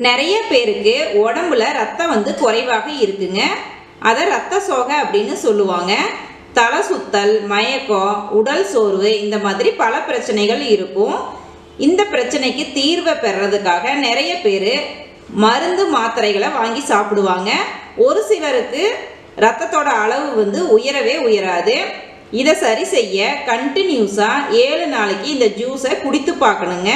நிறைய பேருக்கு உடம்புல ரத்தம் வந்து குறைவாக இருக்குங்க. அதை ரத்த சோகை அப்படின்னு சொல்லுவாங்க. தலை சுத்தல், மயக்கம், உடல் சோர்வு இந்த மாதிரி பல பிரச்சனைகள் இருக்கும். இந்த பிரச்சனைக்கு தீர்வை பெறதுக்காக நிறைய பேர் மருந்து மாத்திரைகளை வாங்கி சாப்பிடுவாங்க. ஒரு சிலருக்கு ரத்தத்தோட அளவு வந்து உயரவே உயராது. இதை சரி செய்ய கண்டினியூஸாக 7 நாளைக்கு இந்த ஜூஸை குடித்து பார்க்கணுங்க.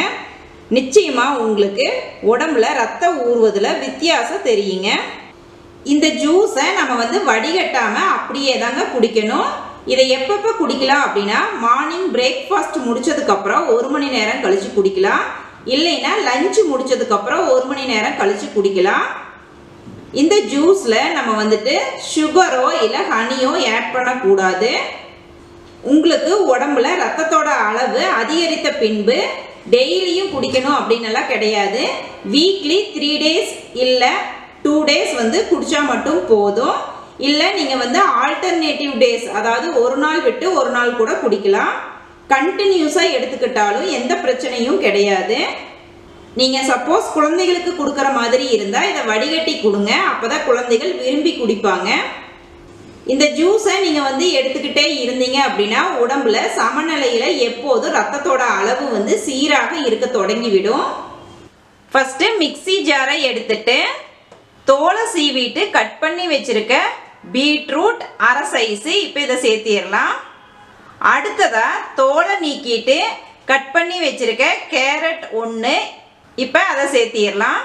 நிச்சயமாக உங்களுக்கு உடம்புல ரத்தம் ஊறுவதில் வித்தியாசம் தெரியுங்க. இந்த ஜூஸை நம்ம வந்து வடிகட்டாமல் அப்படியே தாங்க குடிக்கணும். இதை எப்பப்போ குடிக்கலாம் அப்படின்னா, மார்னிங் பிரேக்ஃபாஸ்ட் முடிச்சதுக்கப்புறம் 1 மணி நேரம் கழித்து குடிக்கலாம். இல்லைன்னா லஞ்சு முடிச்சதுக்கப்புறம் 1 மணி நேரம் கழித்து குடிக்கலாம். இந்த ஜூஸில் நம்ம வந்துட்டு சுகரோ இல்லை ஹனியோ ஆட் பண்ணக்கூடாது. உங்களுக்கு உடம்புல ரத்தத்தோட அளவு அதிகரித்த பின்பு டெய்லியும் குடிக்கணும் அப்படின்னலாம் கிடையாது. வீக்லி 3 டேஸ் இல்லை 2 டேஸ் வந்து குடித்தா மட்டும் போதும். இல்லை நீங்கள் வந்து ஆல்டர்னேட்டிவ் டேஸ், அதாவது ஒரு நாள் விட்டு ஒரு நாள் கூட குடிக்கலாம். கண்டினியூஸாக எடுத்துக்கிட்டாலும் எந்த பிரச்சனையும் கிடையாது. நீங்கள் சப்போஸ் குழந்தைகளுக்கு கொடுக்குற மாதிரி இருந்தால் இதை வடிகட்டி கொடுங்க. அப்போ தான் குழந்தைகள் விரும்பி குடிப்பாங்க. இந்த ஜூஸை நீங்கள் வந்து எடுத்துக்கிட்டே இருந்தீங்க அப்படின்னா உடம்புல சமநிலையில் எப்போதும் ரத்தத்தோட அளவு வந்து சீராக இருக்க தொடங்கிவிடும். ஃபஸ்ட்டு மிக்ஸி ஜாரை எடுத்துட்டு தோலை சீவிட்டு கட் பண்ணி வச்சுருக்க பீட்ரூட் அரை சைஸு இப்போ இதை சேர்த்திடலாம். அடுத்ததாக தோலை நீக்கிட்டு கட் பண்ணி வச்சுருக்க கேரட் 1 இப்போ அதை சேர்த்திடலாம்.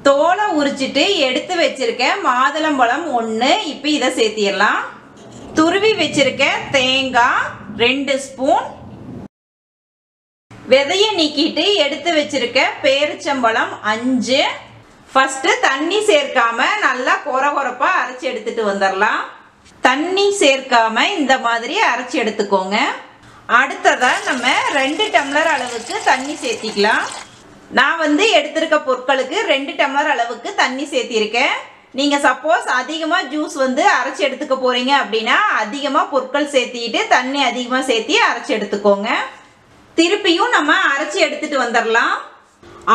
தோலை உரிச்சிட்டு எடுத்து வச்சிருக்க மாதுளம்பழம் 1 இப்போ இதை சேர்த்திடலாம். துருவி வச்சிருக்க தேங்காய் 2 ஸ்பூன், விதையை நீக்கிட்டு எடுத்து வச்சிருக்க பேரிச்சம்பழம் 5. ஃபஸ்ட்டு தண்ணி சேர்க்காம நல்லா கொரகொரப்பா அரைச்சி எடுத்துட்டு வந்துடலாம். தண்ணி சேர்க்காம இந்த மாதிரி அரைச்சி எடுத்துக்கோங்க. அடுத்ததாக நம்ம 2 டம்ளர் அளவுக்கு தண்ணி சேர்த்திக்கலாம். நான் வந்து எடுத்திருக்க பொருட்களுக்கு 2 டம்ளர் அளவுக்கு தண்ணி சேர்த்திருக்கேன். நீங்கள் சப்போஸ் அதிகமாக ஜூஸ் வந்து அரைச்சி எடுத்துக்க போகிறீங்க அப்படின்னா அதிகமாக பொருட்கள் சேர்த்திட்டு தண்ணி அதிகமாக சேர்த்தி அரைச்சி எடுத்துக்கோங்க. திருப்பியும் நம்ம அரைச்சி எடுத்துட்டு வந்துடலாம்.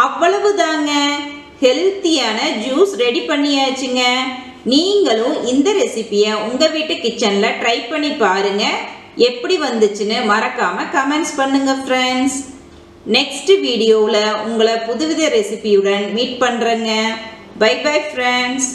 அவ்வளவுதாங்க, ஹெல்த்தியான ஜூஸ் ரெடி பண்ணியாச்சுங்க. நீங்களும் இந்த ரெசிபியை உங்கள் வீட்டு கிச்சனில் ட்ரை பண்ணி பாருங்கள். எப்படி வந்துச்சுன்னு மறக்காமல் கமெண்ட்ஸ் பண்ணுங்கள் ஃப்ரெண்ட்ஸ். நெக்ஸ்ட் வீடியோவில் உங்களை புதுவித ரெசிபியுடன் மீட் பண்ணுறேங்க. Bye bye friends.